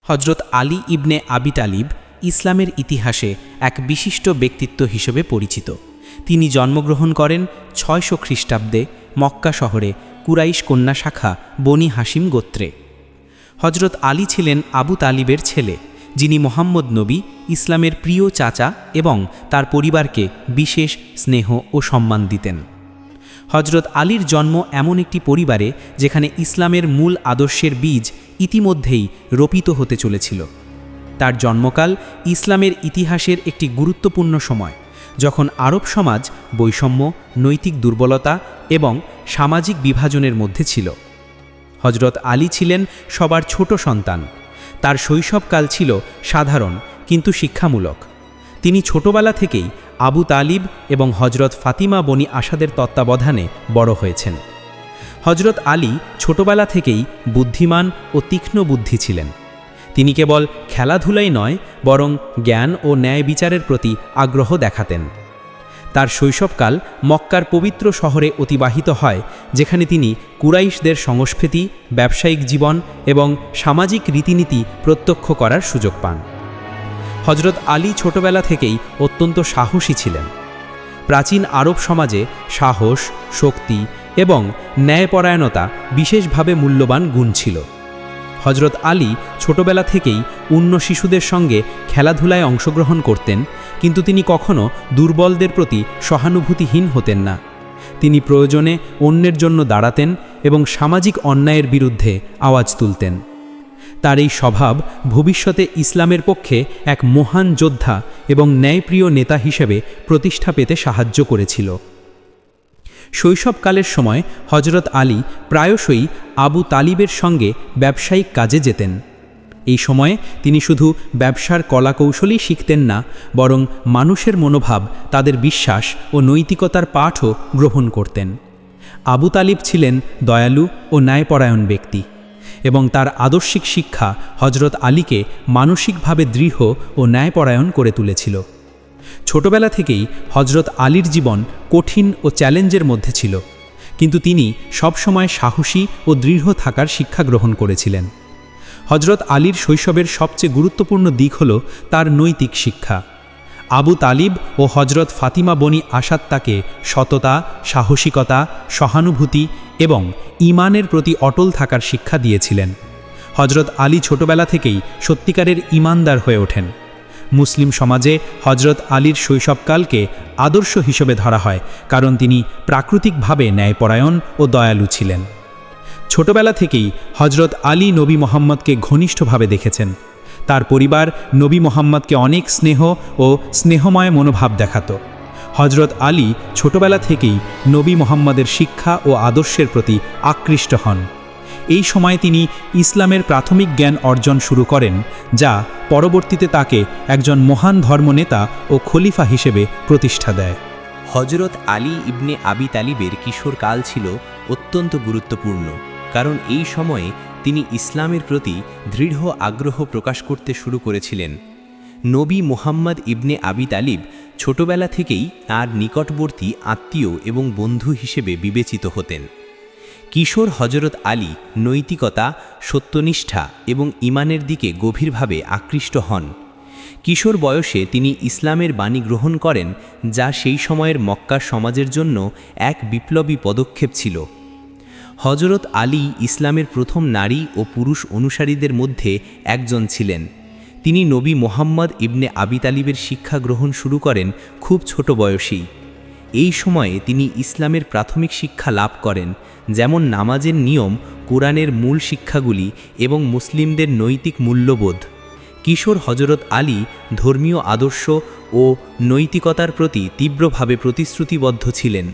হজরত আলী ইবনে আবি তালিব ইসলামের ইতিহাসে এক বিশিষ্ট ব্যক্তিত্ব হিসেবে পরিচিত। তিনি জন্মগ্রহণ করেন ৬০০ খ্রিস্টাব্দে মক্কা শহরে কুরাইশ কন্যা শাখা বনি হাশিম গোত্রে। হজরত আলী ছিলেন আবু তালিবের ছেলে, যিনি মোহাম্মদ নবী ইসলামের প্রিয় চাচা এবং তার পরিবারকে বিশেষ স্নেহ ও সম্মান দিতেন। হজরত আলীর জন্ম এমন একটি পরিবারে যেখানে ইসলামের মূল আদর্শের বীজ ইতিমধ্যেই রোপিত হতে চলেছিল। তার জন্মকাল ইসলামের ইতিহাসের একটি গুরুত্বপূর্ণ সময়, যখন আরব সমাজ বৈষম্য, নৈতিক দুর্বলতা এবং সামাজিক বিভাজনের মধ্যে ছিল। হজরত আলী ছিলেন সবার ছোট সন্তান। তার শৈশবকাল ছিল সাধারণ কিন্তু শিক্ষামূলক। তিনি ছোটবেলা থেকেই আবু তালিব এবং হজরত ফাতিমা বনি আসাদের তত্ত্বাবধানে বড় হয়েছেন। হজরত আলী ছোটবেলা থেকেই বুদ্ধিমান ও তীক্ষ্ণ বুদ্ধি ছিলেন। তিনি কেবল খেলাধুলাই নয়, বরং জ্ঞান ও ন্যায় বিচারের প্রতি আগ্রহ দেখাতেন। তার শৈশবকাল মক্কার পবিত্র শহরে অতিবাহিত হয়, যেখানে তিনি কুরাইশদের সংস্কৃতি, ব্যবসায়িক জীবন এবং সামাজিক রীতিনীতি প্রত্যক্ষ করার সুযোগ পান। হজরত আলী ছোটবেলা থেকেই অত্যন্ত সাহসী ছিলেন। প্রাচীন আরব সমাজে সাহস, শক্তি এবং ন্যায়পরায়ণতা বিশেষভাবে মূল্যবান গুণ ছিল। হজরত আলী ছোটবেলা থেকেই অন্য শিশুদের সঙ্গে খেলাধুলায় অংশগ্রহণ করতেন, কিন্তু তিনি কখনো দুর্বলদের প্রতি সহানুভূতিহীন হতেন না। তিনি প্রয়োজনে অন্যের জন্য দাঁড়াতেন এবং সামাজিক অন্যায়ের বিরুদ্ধে আওয়াজ তুলতেন। তার এই স্বভাব ভবিষ্যতে ইসলামের পক্ষে এক মহান যোদ্ধা এবং ন্যায়প্রিয় নেতা হিসেবে প্রতিষ্ঠা পেতে সাহায্য করেছিল। শৈশবকালের সময় হজরত আলী প্রায়শই আবু তালিবের সঙ্গে ব্যবসায়িক কাজে যেতেন। এই সময়ে তিনি শুধু ব্যবসার কলাকৌশলই শিখতেন না, বরং মানুষের মনোভাব, তাদের বিশ্বাস ও নৈতিকতার পাঠও গ্রহণ করতেন। আবু তালিব ছিলেন দয়ালু ও ন্যায়পরায়ণ ব্যক্তি, এবং তার আদর্শিক শিক্ষা হজরত আলীকে মানসিকভাবে দৃঢ় ও ন্যায়পরায়ণ করে তুলেছিল। ছোটবেলা থেকেই হজরত আলীর জীবন কঠিন ও চ্যালেঞ্জের মধ্যে ছিল, কিন্তু তিনি সবসময় সাহসী ও দৃঢ় থাকার শিক্ষা গ্রহণ করেছিলেন। হজরত আলীর শৈশবের সবচেয়ে গুরুত্বপূর্ণ দিক হল তার নৈতিক শিক্ষা। আবু তালিব ও হজরত ফাতিমা বনি আসাদ তাকে সততা, সাহসিকতা, সহানুভূতি এবং ঈমানের প্রতি অটল থাকার শিক্ষা দিয়েছিলেন। হজরত আলী ছোটবেলা থেকেই সত্যিকারের ঈমানদার হয়ে ওঠেন। মুসলিম সমাজে হজরত আলীর শৈশবকালকে আদর্শ হিসেবে ধরা হয়, কারণ তিনি প্রাকৃতিকভাবে ন্যায়পরায়ণ ও দয়ালু ছিলেন। ছোটবেলা থেকেই হজরত আলী নবী মোহাম্মদকে ঘনিষ্ঠভাবে দেখেছেন। তার পরিবার নবী মোহাম্মদকে অনেক স্নেহ ও স্নেহময় মনোভাব দেখাত। হজরত আলী ছোটবেলা থেকেই নবী মোহাম্মদের শিক্ষা ও আদর্শের প্রতি আকৃষ্ট হন। এই সময়ে তিনি ইসলামের প্রাথমিক জ্ঞান অর্জন শুরু করেন, যা পরবর্তীতে তাকে একজন মহান ধর্মনেতা ও খলিফা হিসেবে প্রতিষ্ঠা দেয়। হজরত আলী ইবনে আবি তালিবের কিশোরকাল ছিল অত্যন্ত গুরুত্বপূর্ণ, কারণ এই সময়ে তিনি ইসলামের প্রতি দৃঢ় আগ্রহ প্রকাশ করতে শুরু করেছিলেন। নবী মুহাম্মদ ইবনে আবি তালিব ছোটবেলা থেকেই তার নিকটবর্তী আত্মীয় এবং বন্ধু হিসেবে বিবেচিত হতেন। কিশোর হজরত আলী নৈতিকতা, সত্যনিষ্ঠা এবং ঈমানের দিকে গভীরভাবে আকৃষ্ট হন। কিশোর বয়সে তিনি ইসলামের বাণী গ্রহণ করেন, যা সেই সময়ের মক্কার সমাজের জন্য এক বিপ্লবী পদক্ষেপ ছিল। হজরত আলী ইসলামের প্রথম নারী ও পুরুষ অনুসারীদের মধ্যে একজন ছিলেন। তিনি নবী মুহাম্মদ ইবনে আবি তালিবের শিক্ষা গ্রহণ শুরু করেন খুব ছোট বয়সেই। এই সময়ে তিনি ইসলামের প্রাথমিক শিক্ষা লাভ করেন, যেমন নামাজের নিয়ম, কোরআনের মূল শিক্ষাগুলি এবং মুসলিমদের নৈতিক মূল্যবোধ। কিশোর হজরত আলী ধর্মীয় আদর্শ ও নৈতিকতার প্রতি তীব্রভাবে প্রতিশ্রুতিবদ্ধ ছিলেন।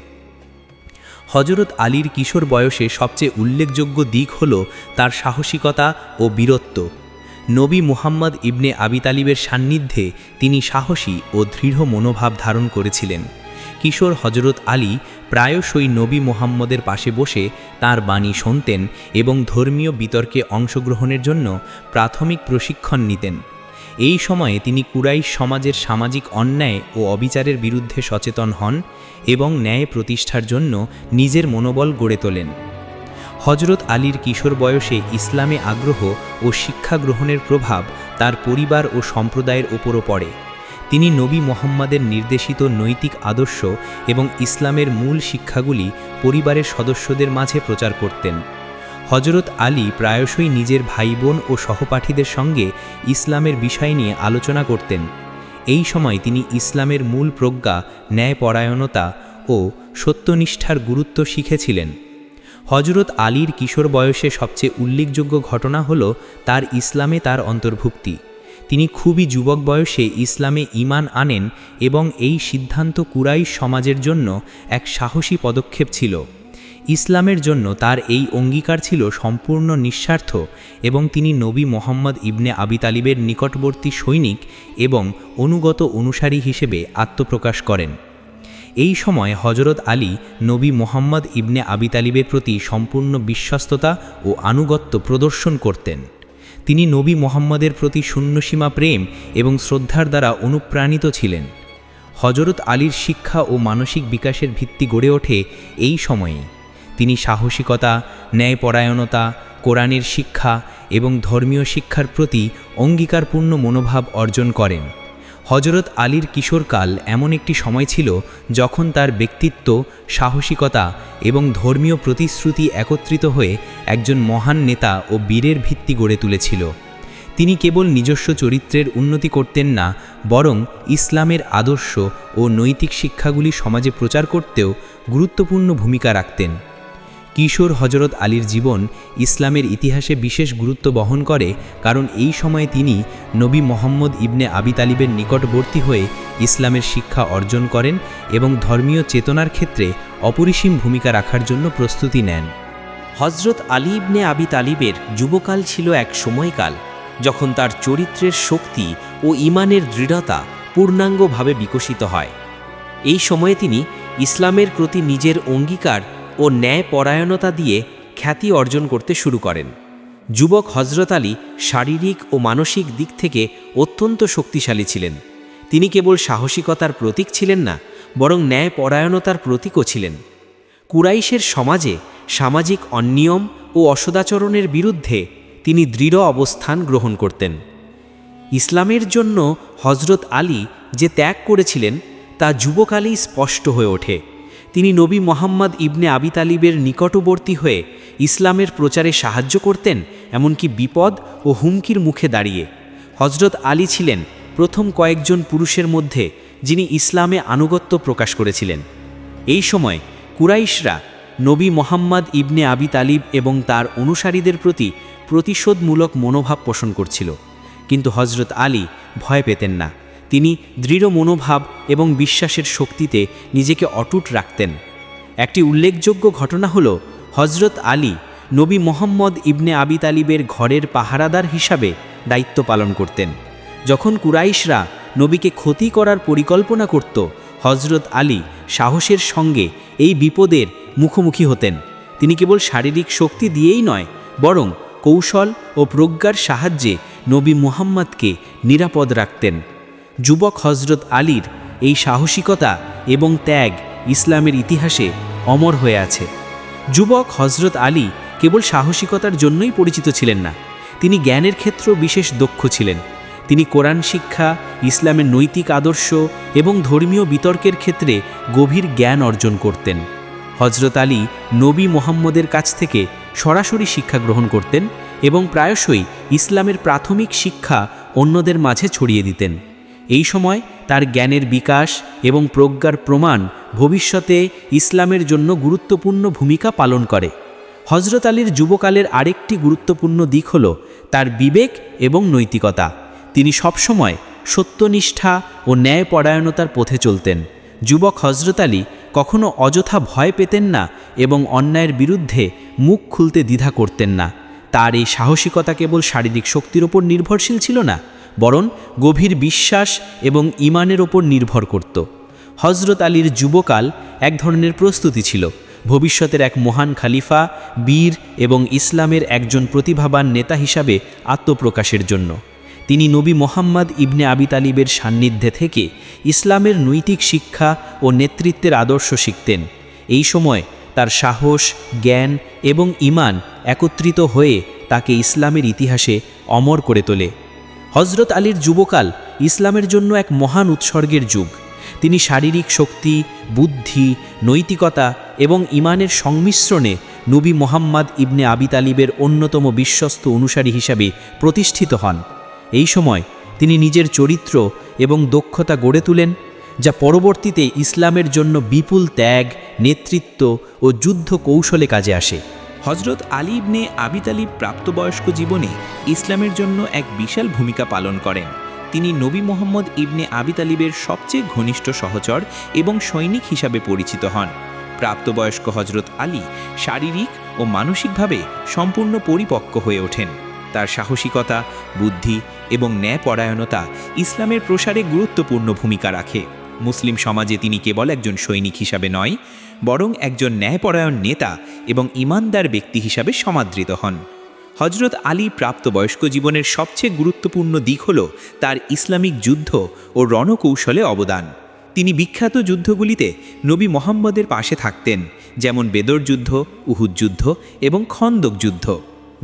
হজরত আলীর কিশোর বয়সে সবচেয়ে উল্লেখযোগ্য দিক হল তার সাহসিকতা ও বীরত্ব। নবী মুহাম্মদ ইবনে আবি তালিবের সান্নিধ্যে তিনি সাহসী ও দৃঢ় মনোভাব ধারণ করেছিলেন। কিশোর হজরত আলী প্রায়শই নবী মুহাম্মদের পাশে বসে তাঁর বাণী শুনতেন এবং ধর্মীয় বিতর্কে অংশগ্রহণের জন্য প্রাথমিক প্রশিক্ষণ নিতেন। এই সময়ে তিনি কুরাইশ সমাজের সামাজিক অন্যায় ও অবিচারের বিরুদ্ধে সচেতন হন এবং ন্যায় প্রতিষ্ঠার জন্য নিজের মনোবল গড়ে তোলেন। হজরত আলীর কিশোর বয়সে ইসলামে আগ্রহ ও শিক্ষা গ্রহণের প্রভাব তার পরিবার ও সম্প্রদায়ের ওপরও পড়ে। তিনি নবী মুহাম্মাদের নির্দেশিত নৈতিক আদর্শ এবং ইসলামের মূল শিক্ষাগুলি পরিবারের সদস্যদের মাঝে প্রচার করতেন। হজরত আলী প্রায়শই নিজের ভাই বোন ও সহপাঠীদের সঙ্গে ইসলামের বিষয় নিয়ে আলোচনা করতেন। এই সময় তিনি ইসলামের মূল প্রজ্ঞা, ন্যায়পরায়ণতা ও সত্যনিষ্ঠার গুরুত্ব শিখেছিলেন। হজরত আলীর কিশোর বয়সে সবচেয়ে উল্লেখযোগ্য ঘটনা হল তার ইসলামে তার অন্তর্ভুক্তি। তিনি খুবই যুবক বয়সে ইসলামে ঈমান আনেন এবং এই সিদ্ধান্ত কুরাইশ সমাজের জন্য এক সাহসী পদক্ষেপ ছিল। ইসলামের জন্য তার এই অঙ্গীকার ছিল সম্পূর্ণ নিঃস্বার্থ এবং তিনি নবী মুহাম্মদ ইবনে আবি তালিবের নিকটবর্তী সৈনিক এবং অনুগত অনুসারী হিসেবে আত্মপ্রকাশ করেন। এই সময় হজরত আলী নবী মুহাম্মদ ইবনে আবি তালিবের প্রতি সম্পূর্ণ বিশ্বস্ততা ও আনুগত্য প্রদর্শন করতেন। তিনি নবী মুহাম্মদের প্রতি শূন্যসীমা প্রেম এবং শ্রদ্ধার দ্বারা অনুপ্রাণিত ছিলেন। হজরত আলীর শিক্ষা ও মানসিক বিকাশের ভিত্তি গড়ে ওঠে এই সময়েই। তিনি সাহসিকতা, ন্যায়পরায়ণতা, কোরআনের শিক্ষা এবং ধর্মীয় শিক্ষার প্রতি অঙ্গীকারপূর্ণ মনোভাব অর্জন করেন। হজরত আলীর কিশোরকাল এমন একটি সময় ছিল যখন তার ব্যক্তিত্ব, সাহসিকতা এবং ধর্মীয় প্রতিশ্রুতি একত্রিত হয়ে একজন মহান নেতা ও বীরের ভিত্তি গড়ে তুলেছিল। তিনি কেবল নিজস্ব চরিত্রের উন্নতি করতেন না, বরং ইসলামের আদর্শ ও নৈতিক শিক্ষাগুলি সমাজে প্রচার করতেও গুরুত্বপূর্ণ ভূমিকা রাখতেন। কিশোর হজরত আলীর জীবন ইসলামের ইতিহাসে বিশেষ গুরুত্ব বহন করে, কারণ এই সময়ে তিনি নবী মুহাম্মদ ইবনে আবি তালিবের নিকটবর্তী হয়ে ইসলামের শিক্ষা অর্জন করেন এবং ধর্মীয় চেতনার ক্ষেত্রে অপরিসীম ভূমিকা রাখার জন্য প্রস্তুতি নেন। হজরত আলী ইবনে আবি তালিবের যুবকাল ছিল এক সময়কাল যখন তার চরিত্রের শক্তি ও ঈমানের দৃঢ়তা পূর্ণাঙ্গভাবে বিকশিত হয়। এই সময়ে তিনি ইসলামের প্রতি নিজের অঙ্গীকার ও ন্যায়পরায়ণতা দিয়ে খ্যাতি অর্জন করতে শুরু করেন। যুবক হজরত আলী শারীরিক ও মানসিক দিক থেকে অত্যন্ত শক্তিশালী ছিলেন। তিনি কেবল সাহসিকতার প্রতীক ছিলেন না, বরং ন্যায়পরায়ণতার প্রতীকও ছিলেন। কুরাইশের সমাজে সামাজিক অনিয়ম ও অসদাচরণের বিরুদ্ধে তিনি দৃঢ় অবস্থান গ্রহণ করতেন। ইসলামের জন্য হজরত আলী যে ত্যাগ করেছিলেন তা যুবকালেই স্পষ্ট হয়ে ওঠে। তিনি নবী মুহাম্মদ ইবনে আবি তালিবের নিকটবর্তী হয়ে ইসলামের প্রচারে সাহায্য করতেন, এমনকি বিপদ ও হুমকির মুখে দাঁড়িয়ে। হজরত আলী ছিলেন প্রথম কয়েকজন পুরুষের মধ্যে যিনি ইসলামে আনুগত্য প্রকাশ করেছিলেন। এই সময় কুরাইশরা নবী মুহাম্মদ ইবনে আবি তালিব এবং তার অনুসারীদের প্রতি প্রতিশোধমূলক মনোভাব পোষণ করছিল, কিন্তু হজরত আলী ভয় পেতেন না। তিনি দৃঢ় মনোভাব এবং বিশ্বাসের শক্তিতে নিজেকে অটুট রাখতেন। একটি উল্লেখযোগ্য ঘটনা হল হজরত আলী নবী মুহাম্মদ ইবনে আবি তালিবের ঘরের পাহারাদার হিসাবে দায়িত্ব পালন করতেন। যখন কুরাইশরা নবীকে ক্ষতি করার পরিকল্পনা করত, হজরত আলী সাহসের সঙ্গে এই বিপদের মুখোমুখি হতেন। তিনি কেবল শারীরিক শক্তি দিয়েই নয়, বরং কৌশল ও প্রজ্ঞার সাহায্যে নবী মুহাম্মদকে নিরাপদ রাখতেন। যুবক হজরত আলীর এই সাহসিকতা এবং ত্যাগ ইসলামের ইতিহাসে অমর হয়ে আছে। যুবক হজরত আলী কেবল সাহসিকতার জন্যই পরিচিত ছিলেন না, তিনি জ্ঞানের ক্ষেত্রেও বিশেষ দক্ষ ছিলেন। তিনি কোরআন শিক্ষা, ইসলামের নৈতিক আদর্শ এবং ধর্মীয় বিতর্কের ক্ষেত্রে গভীর জ্ঞান অর্জন করতেন। হজরত আলী নবী মুহাম্মদের কাছ থেকে সরাসরি শিক্ষা গ্রহণ করতেন এবং প্রায়শই ইসলামের প্রাথমিক শিক্ষা অন্যদের মাঝে ছড়িয়ে দিতেন। এই সময় তার জ্ঞানের বিকাশ এবং প্রজ্ঞার প্রমাণ ভবিষ্যতে ইসলামের জন্য গুরুত্বপূর্ণ ভূমিকা পালন করে। হজরত আলীর যুবকালের আরেকটি গুরুত্বপূর্ণ দিক হল তার বিবেক এবং নৈতিকতা। তিনি সবসময় সত্যনিষ্ঠা ও ন্যায়পরায়ণতার পথে চলতেন। যুবক হজরত আলী কখনো অযথা ভয় পেতেন না এবং অন্যায়ের বিরুদ্ধে মুখ খুলতে দ্বিধা করতেন না। তার এই সাহসিকতা কেবল শারীরিক শক্তির ওপর নির্ভরশীল ছিল না, বরং গভীর বিশ্বাস এবং ঈমানের ওপর নির্ভর করত। হজরত আলীর যুবকাল এক ধরনের প্রস্তুতি ছিল, ভবিষ্যতের এক মহান খালিফা, বীর এবং ইসলামের একজন প্রতিভাবান নেতা হিসাবে আত্মপ্রকাশের জন্য। তিনি নবী মুহাম্মদ ইবনে আবি তালিবের সান্নিধ্যে থেকে ইসলামের নৈতিক শিক্ষা ও নেতৃত্বের আদর্শ শিখতেন। এই সময় তার সাহস, জ্ঞান এবং ঈমান একত্রিত হয়ে তাকে ইসলামের ইতিহাসে অমর করে তোলে। হযরত আলীর যুবকাল ইসলামের জন্য এক মহান উৎসর্গের যুগ। তিনি শারীরিক শক্তি, বুদ্ধি, নৈতিকতা এবং ঈমানের সংমিশ্রণে নবী মুহাম্মদ ইবনে আবি তালিবের অন্যতম বিশ্বস্ত অনুসারী হিসাবে প্রতিষ্ঠিত হন। এই সময় তিনি নিজের চরিত্র এবং দক্ষতা গড়ে তোলেন, যা পরবর্তীতে ইসলামের জন্য বিপুল ত্যাগ, নেতৃত্ব ও যুদ্ধ কৌশলে কাজে আসে। হযরত আলী ইবনে আবি তালিব প্রাপ্তবয়স্ক জীবনে ইসলামের জন্য এক বিশাল ভূমিকা পালন করেন। তিনি নবী মুহাম্মদ ইবনে আবি তালিবের সবচেয়ে ঘনিষ্ঠ সহচর এবং সৈনিক হিসাবে পরিচিত হন। প্রাপ্তবয়স্ক হযরত আলী শারীরিক ও মানসিকভাবে সম্পূর্ণ পরিপক্ক হয়ে ওঠেন। তার সাহসিকতা, বুদ্ধি এবং ন্যায়পরায়ণতা ইসলামের প্রসারে গুরুত্বপূর্ণ ভূমিকা রাখে। মুসলিম সমাজে তিনি কেবল একজন সৈনিক হিসাবে নয়, বরং একজন ন্যায়পরায়ণ নেতা এবং ঈমানদার ব্যক্তি হিসাবে সমাদৃত হন। হযরত আলী প্রাপ্তবয়স্ক জীবনের সবচেয়ে গুরুত্বপূর্ণ দিক হল তার ইসলামিক যুদ্ধ ও রণকৌশলে অবদান। তিনি বিখ্যাত যুদ্ধগুলিতে নবী মুহাম্মদের পাশে থাকতেন, যেমন বেদর যুদ্ধ, উহুদ যুদ্ধ এবং খন্দক যুদ্ধ।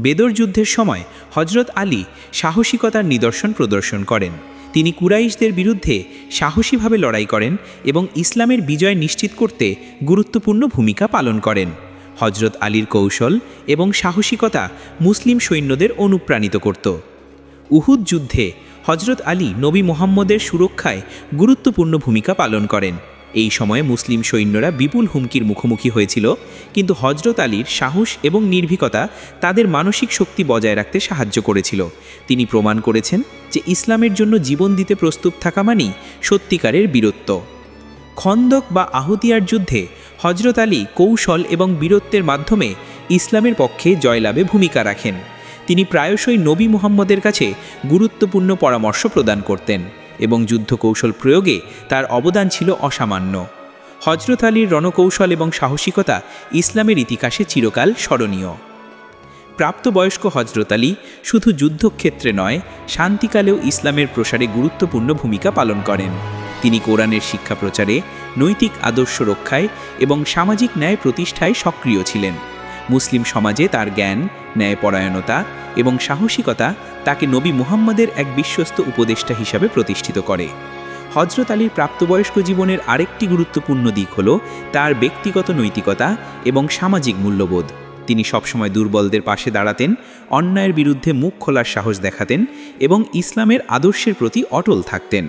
বেদর যুদ্ধের সময় হযরত আলী সাহসিকতার নিদর্শন প্রদর্শন করেন। তিনি কুরাইশদের বিরুদ্ধে সাহসীভাবে লড়াই করেন এবং ইসলামের বিজয় নিশ্চিত করতে গুরুত্বপূর্ণ ভূমিকা পালন করেন। হযরত আলীর কৌশল এবং সাহসিকতা মুসলিম সৈন্যদের অনুপ্রাণিত করত। উহুদ যুদ্ধে হযরত আলী নবী মুহাম্মদের সুরক্ষায় গুরুত্বপূর্ণ ভূমিকা পালন করেন। এই সময়ে মুসলিম সৈন্যরা বিপুল হুমকির মুখোমুখি হয়েছিল, কিন্তু হযরত আলীর সাহস এবং নির্ভীকতা তাদের মানসিক শক্তি বজায় রাখতে সাহায্য করেছিল। তিনি প্রমাণ করেছেন যে ইসলামের জন্য জীবন দিতে প্রস্তুত থাকা মানেই সত্যিকারের বীরত্ব। খন্দক বা আহুতিয়ার যুদ্ধে হযরত আলী কৌশল এবং বীরত্বের মাধ্যমে ইসলামের পক্ষে জয়লাভে ভূমিকা রাখেন। তিনি প্রায়শই নবী মুহাম্মদের কাছে গুরুত্বপূর্ণ পরামর্শ প্রদান করতেন এবং যুদ্ধ কৌশল প্রয়োগে তার অবদান ছিল অসামান্য। হযরত আলীর রণকৌশল এবং সাহসিকতা ইসলামের ইতিহাসে চিরকাল স্মরণীয়। প্রাপ্তবয়স্ক হযরত আলী শুধু যুদ্ধক্ষেত্রে নয়, শান্তিকালেও ইসলামের প্রসারে গুরুত্বপূর্ণ ভূমিকা পালন করেন। তিনি কোরআনের শিক্ষা প্রচারে, নৈতিক আদর্শ রক্ষায় এবং সামাজিক ন্যায় প্রতিষ্ঠায় সক্রিয় ছিলেন। মুসলিম সমাজে তার জ্ঞান, ন্যায়পরায়ণতা এবং সাহসিকতা তাকে নবী মুহাম্মদের এক বিশ্বস্ত উপদেষ্টা হিসাবে প্রতিষ্ঠিত করে। হযরত আলীর প্রাপ্তবয়স্ক জীবনের আরেকটি গুরুত্বপূর্ণ দিক হল তার ব্যক্তিগত নৈতিকতা এবং সামাজিক মূল্যবোধ। তিনি সবসময় দুর্বলদের পাশে দাঁড়াতেন, অন্যায়ের বিরুদ্ধে মুখ খোলার সাহস দেখাতেন এবং ইসলামের আদর্শের প্রতি অটল থাকতেন।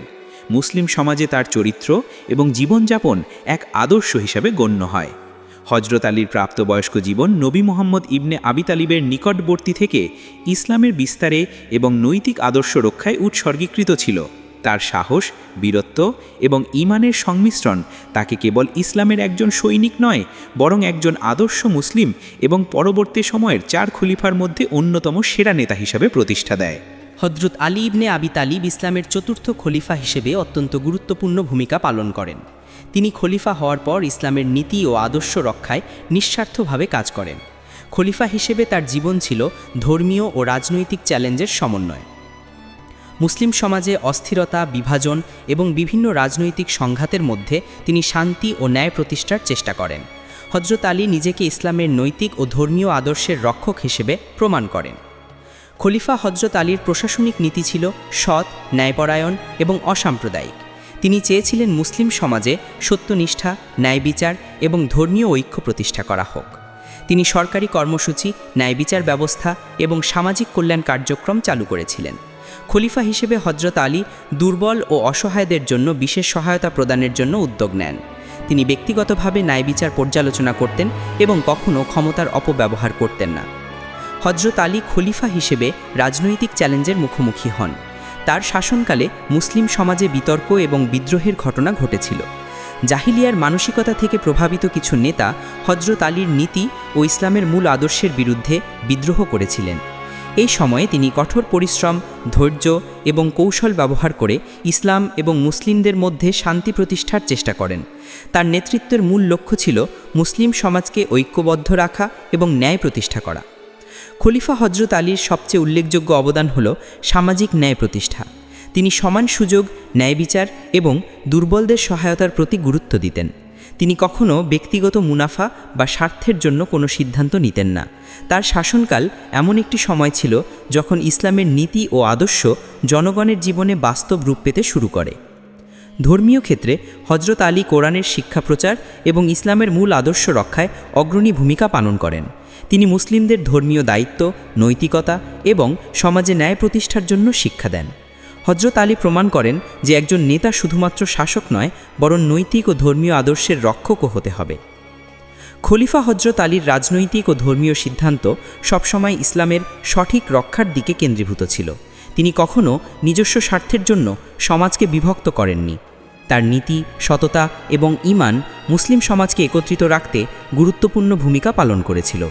মুসলিম সমাজে তার চরিত্র এবং জীবনযাপন এক আদর্শ হিসাবে গণ্য হয়। হযরত আলীর প্রাপ্তবয়স্ক জীবন নবী মুহাম্মদ ইবনে আবি তালিবের নিকটবর্তী থেকে ইসলামের বিস্তারে এবং নৈতিক আদর্শ রক্ষায় উৎসর্গীকৃত ছিল। তার সাহস, বীরত্ব এবং ঈমানের সংমিশ্রণ তাকে কেবল ইসলামের একজন সৈনিক নয়, বরং একজন আদর্শ মুসলিম এবং পরবর্তী সময়ের 4 খলিফার মধ্যে অন্যতম সেরা নেতা হিসাবে প্রতিষ্ঠা দেয়। হযরত আলী ইবনে আবি তালিব ইসলামের চতুর্থ খলিফা হিসেবে অত্যন্ত গুরুত্বপূর্ণ ভূমিকা পালন করেন। তিনি খলিফা হওয়ার পর ইসলামের নীতি ও আদর্শ রক্ষায় নিঃস্বার্থভাবে কাজ করেন। খলিফা হিসেবে তার জীবন ছিল ধর্মীয় ও রাজনৈতিক চ্যালেঞ্জের সমন্বয়। মুসলিম সমাজে অস্থিরতা, বিভাজন এবং বিভিন্ন রাজনৈতিক সংঘাতের মধ্যে তিনি শান্তি ও ন্যায় প্রতিষ্ঠার চেষ্টা করেন। হযরত আলী নিজেকে ইসলামের নৈতিক ও ধর্মীয় আদর্শের রক্ষক হিসেবে প্রমাণ করেন। খলিফা হযরত আলীর প্রশাসনিক নীতি ছিল সৎ, ন্যায়পরায়ণ এবং অসাম্প্রদায়িক। তিনি চেয়েছিলেন মুসলিম সমাজে সত্যনিষ্ঠা, ন্যায় বিচার এবং ধর্মীয় ঐক্য প্রতিষ্ঠা করা হোক। তিনি সরকারি কর্মসূচি, ন্যায় বিচার ব্যবস্থা এবং সামাজিক কল্যাণ কার্যক্রম চালু করেছিলেন। খলিফা হিসেবে হযরত আলী দুর্বল ও অসহায়দের জন্য বিশেষ সহায়তা প্রদানের জন্য উদ্যোগ নেন। তিনি ব্যক্তিগতভাবে ন্যায় বিচার পর্যালোচনা করতেন এবং কখনও ক্ষমতার অপব্যবহার করতেন না। হযরত আলী খলিফা হিসেবে রাজনৈতিক চ্যালেঞ্জের মুখোমুখি হন। তার শাসনকালে মুসলিম সমাজে বিতর্ক এবং বিদ্রোহের ঘটনা ঘটেছিল। জাহিলিয়ার মানসিকতা থেকে প্রভাবিত কিছু নেতা হযরত আলীর নীতি ও ইসলামের মূল আদর্শের বিরুদ্ধে বিদ্রোহ করেছিলেন। এই সময়ে তিনি কঠোর পরিশ্রম, ধৈর্য এবং কৌশল ব্যবহার করে ইসলাম এবং মুসলিমদের মধ্যে শান্তি প্রতিষ্ঠার চেষ্টা করেন। তার নেতৃত্বের মূল লক্ষ্য ছিল মুসলিম সমাজকে ঐক্যবদ্ধ রাখা এবং ন্যায় প্রতিষ্ঠা করা। খলিফা হযরত আলীর সবচেয়ে উল্লেখযোগ্য অবদান হল সামাজিক ন্যায় প্রতিষ্ঠা। তিনি সমান সুযোগ, ন্যায় বিচার এবং দুর্বলদের সহায়তার প্রতি গুরুত্ব দিতেন। তিনি কখনো ব্যক্তিগত মুনাফা বা স্বার্থের জন্য কোনো সিদ্ধান্ত নিতেন না। তার শাসনকাল এমন একটি সময় ছিল যখন ইসলামের নীতি ও আদর্শ জনগণের জীবনে বাস্তব রূপ পেতে শুরু করে। ধর্মীয় ক্ষেত্রে হজরত আলী কোরআনের শিক্ষা প্রচার এবং ইসলামের মূল আদর্শ রক্ষায় অগ্রণী ভূমিকা পালন করেন। তিনি মুসলিমদের ধর্মীয় দায়িত্ব, নৈতিকতা এবং সমাজে ন্যায় প্রতিষ্ঠার জন্য শিক্ষা দেন। হজরত আলী প্রমাণ করেন যে একজন নেতা শুধুমাত্র শাসক নয়, বরং নৈতিক ও ধর্মীয় আদর্শের রক্ষকও হতে হবে। খলিফা হজরত আলীর রাজনৈতিক ও ধর্মীয় সিদ্ধান্ত সবসময় ইসলামের সঠিক রক্ষার দিকে কেন্দ্রীভূত ছিল। তিনি কখনো নিজস্ব স্বার্থের জন্য সমাজকে বিভক্ত করেননি। তার নীতি, সততা এবং ঈমান মুসলিম সমাজকে একত্রিত রাখতে গুরুত্বপূর্ণ ভূমিকা পালন করেছিল।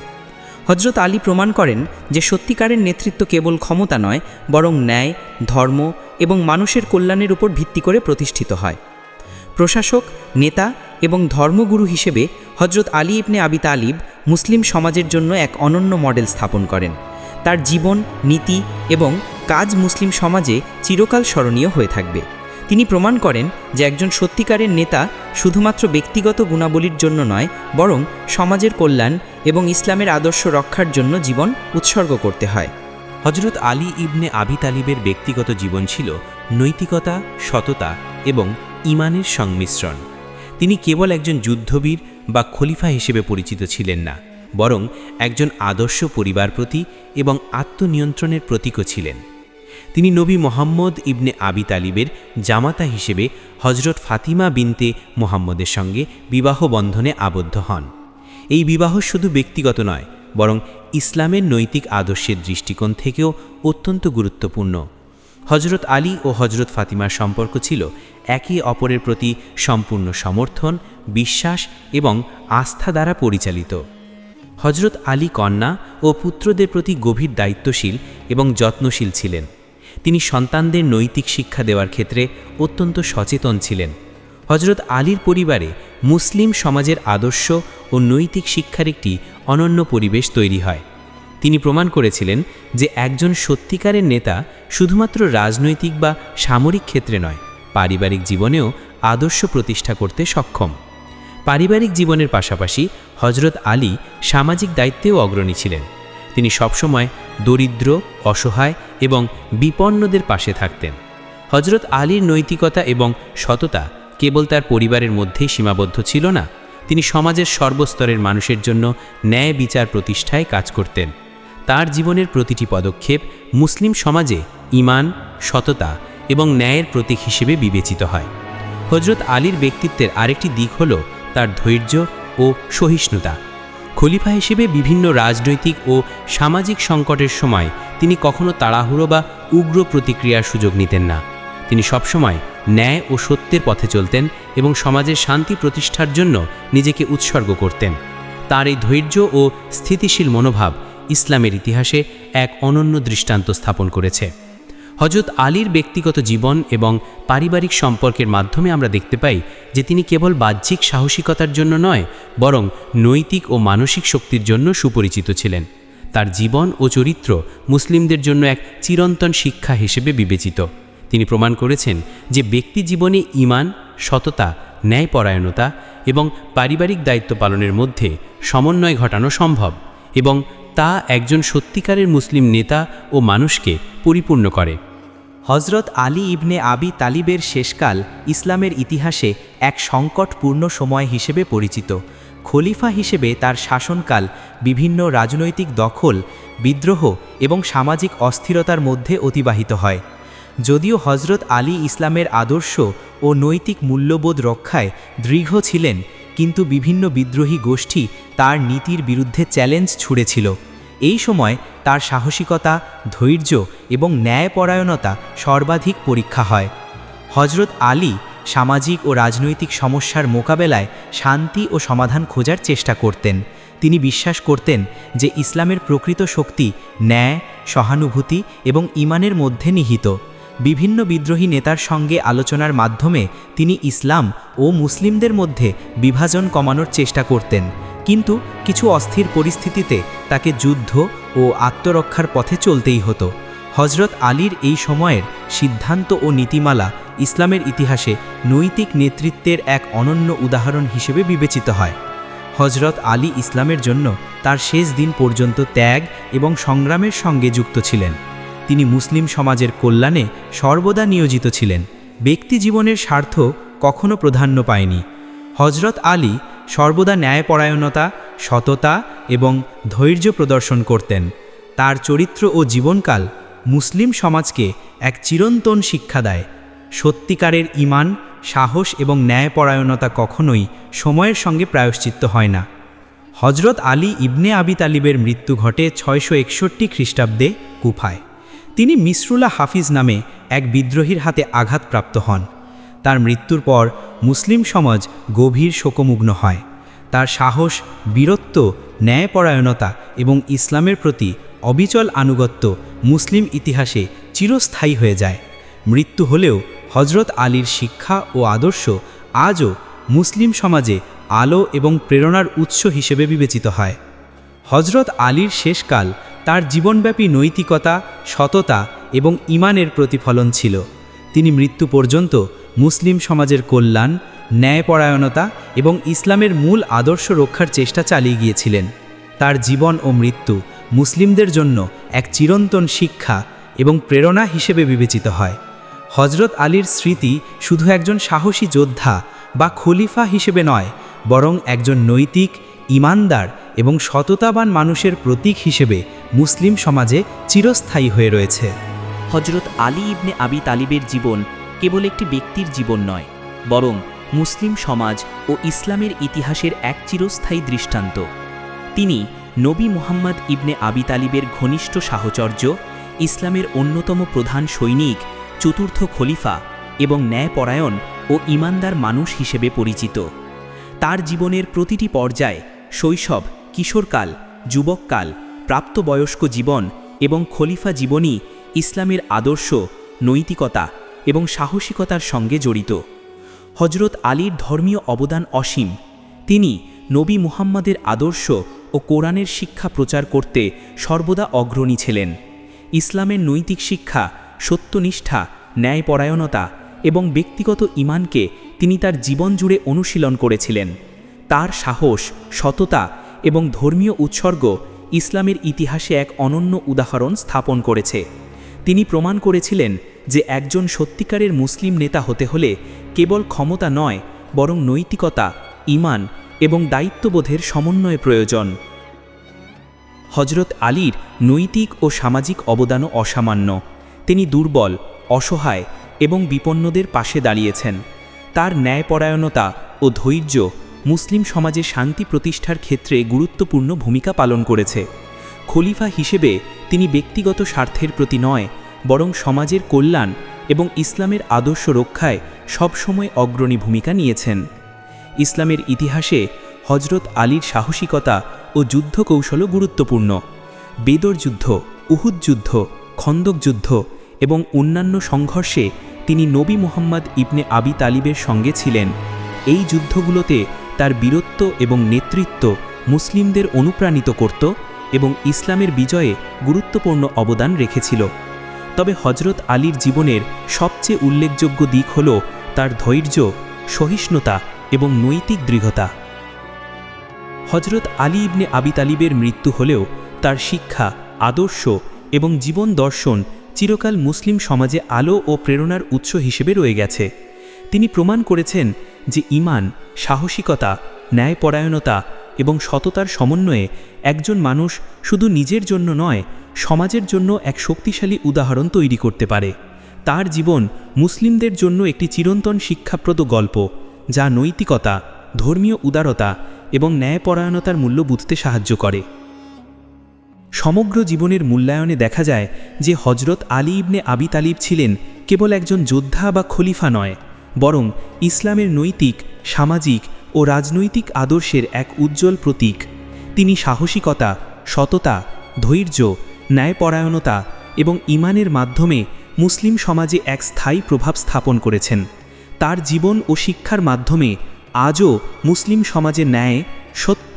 হজরত আলী প্রমাণ করেন যে সত্যিকারের নেতৃত্ব কেবল ক্ষমতা নয়, বরং ন্যায়, ধর্ম এবং মানুষের কল্যাণের উপর ভিত্তি করে প্রতিষ্ঠিত হয়। প্রশাসক, নেতা এবং ধর্মগুরু হিসেবে হজরত আলী ইবনে আবি তালিব মুসলিম সমাজের জন্য এক অনন্য মডেল স্থাপন করেন। তার জীবন, নীতি এবং কাজ মুসলিম সমাজে চিরকাল স্মরণীয় হয়ে থাকবে। তিনি প্রমাণ করেন যে একজন সত্যিকারের নেতা শুধুমাত্র ব্যক্তিগত গুণাবলীর জন্য নয়, বরং সমাজের কল্যাণ এবং ইসলামের আদর্শ রক্ষার জন্য জীবন উৎসর্গ করতে হয়। হজরত আলী ইবনে আবি তালিবের ব্যক্তিগত জীবন ছিল নৈতিকতা, সততা এবং ঈমানের সংমিশ্রণ। তিনি কেবল একজন যুদ্ধবীর বা খলিফা হিসেবে পরিচিত ছিলেন না, বরং একজন আদর্শ পরিবার প্রতি এবং আত্মনিয়ন্ত্রণের প্রতীকও ছিলেন। তিনি নবী মুহাম্মদ ইবনে আবি তালিবের জামাতা হিসেবে হজরত ফাতিমা বিনতে মুহাম্মদের সঙ্গে বিবাহ বন্ধনে আবদ্ধ হন। এই বিবাহ শুধু ব্যক্তিগত নয়, বরং ইসলামের নৈতিক আদর্শের দৃষ্টিকোণ থেকেও অত্যন্ত গুরুত্বপূর্ণ। হজরত আলী ও হজরত ফাতিমার সম্পর্ক ছিল একে অপরের প্রতি সম্পূর্ণ সমর্থন, বিশ্বাস এবং আস্থা দ্বারা পরিচালিত। হজরত আলী কন্যা ও পুত্রদের প্রতি গভীর দায়িত্বশীল এবং যত্নশীল ছিলেন। তিনি সন্তানদের নৈতিক শিক্ষা দেওয়ার ক্ষেত্রে অত্যন্ত সচেতন ছিলেন। হজরত আলীর পরিবারে মুসলিম সমাজের আদর্শ ও নৈতিক শিক্ষার একটি অনন্য পরিবেশ তৈরি হয়। তিনি প্রমাণ করেছিলেন যে একজন সত্যিকারের নেতা শুধুমাত্র রাজনৈতিক বা সামরিক ক্ষেত্রে নয়, পারিবারিক জীবনেও আদর্শ প্রতিষ্ঠা করতে সক্ষম। পারিবারিক জীবনের পাশাপাশি হজরত আলী সামাজিক দায়িত্বেও অগ্রণী ছিলেন। তিনি সবসময় দরিদ্র, অসহায় এবং বিপন্নদের পাশে থাকতেন। হজরত আলীর নৈতিকতা এবং সততা কেবল তার পরিবারের মধ্যেই সীমাবদ্ধ ছিল না, তিনি সমাজের সর্বস্তরের মানুষের জন্য ন্যায় বিচার প্রতিষ্ঠায় কাজ করতেন। তার জীবনের প্রতিটি পদক্ষেপ মুসলিম সমাজে ঈমান, সততা এবং ন্যায়ের প্রতীক হিসেবে বিবেচিত হয়। হজরত আলীর ব্যক্তিত্বের আরেকটি দিক হল তার ধৈর্য ও সহিষ্ণুতা। খলিফা হিসেবে বিভিন্ন রাজনৈতিক ও সামাজিক সংকটের সময় তিনি কখনো তাড়াহুড়ো বা উগ্র প্রতিক্রিয়ার সুযোগ নিতেন না। তিনি সবসময় ন্যায় ও সত্যের পথে চলতেন এবং সমাজের শান্তি প্রতিষ্ঠার জন্য নিজেকে উৎসর্গ করতেন। তার এই ধৈর্য ও স্থিতিশীল মনোভাব ইসলামের ইতিহাসে এক অনন্য দৃষ্টান্ত স্থাপন করেছে। হজরত আলীর ব্যক্তিগত জীবন এবং পারিবারিক সম্পর্কের মাধ্যমে আমরা দেখতে পাই যে তিনি কেবল বাহ্যিক সাহসিকতার জন্য নয়, বরং নৈতিক ও মানসিক শক্তির জন্য সুপরিচিত ছিলেন। তার জীবন ও চরিত্র মুসলিমদের জন্য এক চিরন্তন শিক্ষা হিসেবে বিবেচিত। তিনি প্রমাণ করেছেন যে ব্যক্তি জীবনে ঈমান, সততা, ন্যায়পরায়ণতা এবং পারিবারিক দায়িত্ব পালনের মধ্যে সমন্বয় ঘটানো সম্ভব, এবং তা একজন সত্যিকারের মুসলিম নেতা ও মানুষকে পরিপূর্ণ করে। হজরত আলী ইবনে আবি তালিবের শেষকাল ইসলামের ইতিহাসে এক সংকটপূর্ণ সময় হিসেবে পরিচিত। খলিফা হিসেবে তার শাসনকাল বিভিন্ন রাজনৈতিক দখল, বিদ্রোহ এবং সামাজিক অস্থিরতার মধ্যে অতিবাহিত হয়। যদিও হজরত আলী ইসলামের আদর্শ ও নৈতিক মূল্যবোধ রক্ষায় দৃঢ় ছিলেন, কিন্তু বিভিন্ন বিদ্রোহী গোষ্ঠী তার নীতির বিরুদ্ধে চ্যালেঞ্জ ছুড়েছিল। এই সময় তার সাহসিকতা, ধৈর্য এবং ন্যায়পরায়ণতা সর্বাধিক পরীক্ষা হয়। হজরত আলী সামাজিক ও রাজনৈতিক সমস্যার মোকাবেলায় শান্তি ও সমাধান খোঁজার চেষ্টা করতেন। তিনি বিশ্বাস করতেন যে ইসলামের প্রকৃত শক্তি ন্যায়, সহানুভূতি এবং ঈমানের মধ্যে নিহিত। বিভিন্ন বিদ্রোহী নেতার সঙ্গে আলোচনার মাধ্যমে তিনি ইসলাম ও মুসলিমদের মধ্যে বিভাজন কমানোর চেষ্টা করতেন, কিন্তু কিছু অস্থির পরিস্থিতিতে তাকে যুদ্ধ ও আত্মরক্ষার পথে চলতেই হতো। হজরত আলীর এই সময়ের সিদ্ধান্ত ও নীতিমালা ইসলামের ইতিহাসে নৈতিক নেতৃত্বের এক অনন্য উদাহরণ হিসেবে বিবেচিত হয়। হজরত আলী ইসলামের জন্য তার শেষ দিন পর্যন্ত ত্যাগ এবং সংগ্রামের সঙ্গে যুক্ত ছিলেন। তিনি মুসলিম সমাজের কল্যাণে সর্বদা নিয়োজিত ছিলেন। ব্যক্তি জীবনের স্বার্থ কখনো প্রাধান্য পায়নি। হজরত আলী সর্বদা ন্যায়পরায়ণতা, সততা এবং ধৈর্য প্রদর্শন করতেন। তার চরিত্র ও জীবনকাল মুসলিম সমাজকে এক চিরন্তন শিক্ষা দেয়। সত্যিকারের ঈমান, সাহস এবং ন্যায়পরায়ণতা কখনোই সময়ের সঙ্গে প্রায়শ্চিত্ত হয় না। হজরত আলী ইবনে আবি তালিবের মৃত্যু ঘটে 661 খ্রিস্টাব্দে কুফায়। তিনি মিসরুল্লাহ হাফিজ নামে এক বিদ্রোহীর হাতে আঘাতপ্রাপ্ত হন। তার মৃত্যুর পর মুসলিম সমাজ গভীর শোকমগ্ন হয়। তার সাহস, বীরত্ব, ন্যায়পরায়ণতা এবং ইসলামের প্রতি অবিচল আনুগত্য মুসলিম ইতিহাসে চিরস্থায়ী হয়ে যায়। মৃত্যু হলেও হজরত আলীর শিক্ষা ও আদর্শ আজও মুসলিম সমাজে আলো এবং প্রেরণার উৎস হিসেবে বিবেচিত হয়। হজরত আলীর শেষকাল তার জীবনব্যাপী নৈতিকতা, সততা এবং ঈমানের প্রতিফলন ছিল। তিনি মৃত্যু পর্যন্ত মুসলিম সমাজের কল্যাণ, ন্যায়পরায়ণতা এবং ইসলামের মূল আদর্শ রক্ষার চেষ্টা চালিয়ে গিয়েছিলেন। তার জীবন ও মৃত্যু মুসলিমদের জন্য এক চিরন্তন শিক্ষা এবং প্রেরণা হিসেবে বিবেচিত হয়। হজরত আলীর স্মৃতি শুধু একজন সাহসী যোদ্ধা বা খলিফা হিসেবে নয়, বরং একজন নৈতিক, ঈমানদার এবং সততাবান মানুষের প্রতীক হিসেবে মুসলিম সমাজে চিরস্থায়ী হয়ে রয়েছে। হজরত আলী ইবনে আবি তালিবের জীবন কেবল একটি ব্যক্তির জীবন নয়, বরং মুসলিম সমাজ ও ইসলামের ইতিহাসের এক চিরস্থায়ী দৃষ্টান্ত। তিনি নবী মুহাম্মদ ইবনে আবি তালিবের ঘনিষ্ঠ সাহচর্য, ইসলামের অন্যতম প্রধান সৈনিক, চতুর্থ খলিফা এবং ন্যায়পরায়ণ ও ঈমানদার মানুষ হিসেবে পরিচিত। তার জীবনের প্রতিটি পর্যায়ে শৈশব, কিশোরকাল, যুবককাল, প্রাপ্তবয়স্ক জীবন এবং খলিফা জীবনই ইসলামের আদর্শ, নৈতিকতা এবং সাহসিকতার সঙ্গে জড়িত। হজরত আলীর ধর্মীয় অবদান অসীম। তিনি নবী মুহাম্মদের আদর্শ ও কোরআনের শিক্ষা প্রচার করতে সর্বদা অগ্রণী ছিলেন। ইসলামের নৈতিক শিক্ষা, সত্যনিষ্ঠা, ন্যায়পরায়ণতা এবং ব্যক্তিগত ঈমানকে তিনি তার জীবন জুড়ে অনুশীলন করেছিলেন। তার সাহস, সততা এবং ধর্মীয় উৎসর্গ ইসলামের ইতিহাসে এক অনন্য উদাহরণ স্থাপন করেছে। তিনি প্রমাণ করেছিলেন যে একজন সত্যিকারের মুসলিম নেতা হতে হলে কেবল ক্ষমতা নয়, বরং নৈতিকতা, ঈমান এবং দায়িত্ববোধের সমন্বয় প্রয়োজন। হজরত আলীর নৈতিক ও সামাজিক অবদানও অসামান্য। তিনি দুর্বল, অসহায় এবং বিপন্নদের পাশে দাঁড়িয়েছেন। তার ন্যায়পরায়ণতা ও ধৈর্য মুসলিম সমাজে শান্তি প্রতিষ্ঠার ক্ষেত্রে গুরুত্বপূর্ণ ভূমিকা পালন করেছে। খলিফা হিসেবে তিনি ব্যক্তিগত স্বার্থের প্রতি নয়, বরং সমাজের কল্যাণ এবং ইসলামের আদর্শ রক্ষায় সবসময় অগ্রণী ভূমিকা নিয়েছেন। ইসলামের ইতিহাসে হজরত আলীর সাহসিকতা ও যুদ্ধ কৌশলও গুরুত্বপূর্ণ। বেদর যুদ্ধ, উহুদ যুদ্ধ, খন্দক যুদ্ধ এবং অন্যান্য সংঘর্ষে তিনি নবী মুহাম্মদ ইবনে আবি তালিবের সঙ্গে ছিলেন। এই যুদ্ধগুলোতে তার বীরত্ব এবং নেতৃত্ব মুসলিমদের অনুপ্রাণিত করত এবং ইসলামের বিজয়ে গুরুত্বপূর্ণ অবদান রেখেছিল। তবে হজরত আলীর জীবনের সবচেয়ে উল্লেখযোগ্য দিক হল তার ধৈর্য, সহিষ্ণুতা এবং নৈতিক দৃঢ়তা। হজরত আলী ইবনে আবি তালিবের মৃত্যু হলেও তার শিক্ষা, আদর্শ এবং জীবন দর্শন চিরকাল মুসলিম সমাজে আলো ও প্রেরণার উৎস হিসেবে রয়ে গেছে। তিনি প্রমাণ করেছেন যে ঈমান, সাহসিকতা, ন্যায়পরায়ণতা এবং সততার সমন্বয়ে একজন মানুষ শুধু নিজের জন্য নয়, সমাজের জন্য এক শক্তিশালী উদাহরণ তৈরি করতে পারে। তার জীবন মুসলিমদের জন্য একটি চিরন্তন শিক্ষাপ্রদ গল্প, যা নৈতিকতা, ধর্মীয় উদারতা এবং ন্যায়পরায়ণতার মূল্য বুঝতে সাহায্য করে। সমগ্র জীবনের মূল্যায়নে দেখা যায় যে হজরত আলী ইবনে আবি তালিব ছিলেন কেবল একজন যোদ্ধা বা খলিফা নয়, বরং ইসলামের নৈতিক, সামাজিক ও রাজনৈতিক আদর্শের এক উজ্জ্বল প্রতীক। তিনি সাহসিকতা, সততা, ধৈর্য, ন্যায়পরায়ণতা এবং ঈমানের মাধ্যমে মুসলিম সমাজে এক স্থায়ী প্রভাব স্থাপন করেছেন। তার জীবন ও শিক্ষার মাধ্যমে আজও মুসলিম সমাজে ন্যায়, সত্য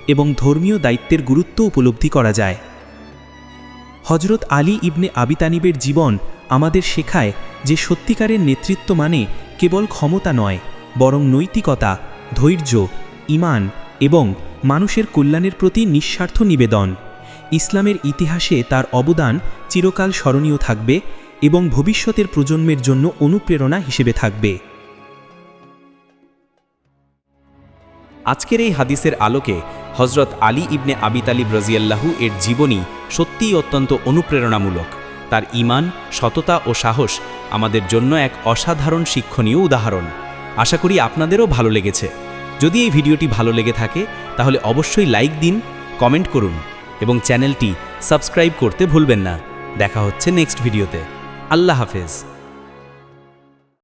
এবং ধর্মীয় দায়িত্বের গুরুত্ব উপলব্ধি করা যায়। হজরত আলী ইবনে আবি তালিবের জীবন আমাদের শেখায় যে সত্যিকারের নেতৃত্ব মানে কেবল ক্ষমতা নয়, বরং নৈতিকতা, ধৈর্য, ঈমান এবং মানুষের কল্যাণের প্রতি নিঃস্বার্থ নিবেদন। ইসলামের ইতিহাসে তার অবদান চিরকাল স্মরণীয় থাকবে এবং ভবিষ্যতের প্রজন্মের জন্য অনুপ্রেরণা হিসেবে থাকবে। আজকের এই হাদিসের আলোকে হজরত আলী ইবনে আবি তালিব রাজিয়াল্লাহু এর জীবনী সত্যিই অত্যন্ত অনুপ্রেরণামূলক। তার ঈমান, সততা ও সাহস আমাদের জন্য এক অসাধারণ শিক্ষণীয় উদাহরণ। আশা করি আপনাদেরও ভালো লেগেছে। যদি এই ভিডিওটি ভালো লেগে থাকে তাহলে অবশ্যই লাইক দিন, কমেন্ট করুন এবং চ্যানেলটি সাবস্ক্রাইব করতে ভুলবেন না। দেখা হচ্ছে নেক্সট ভিডিওতে। আল্লাহ হাফেজ।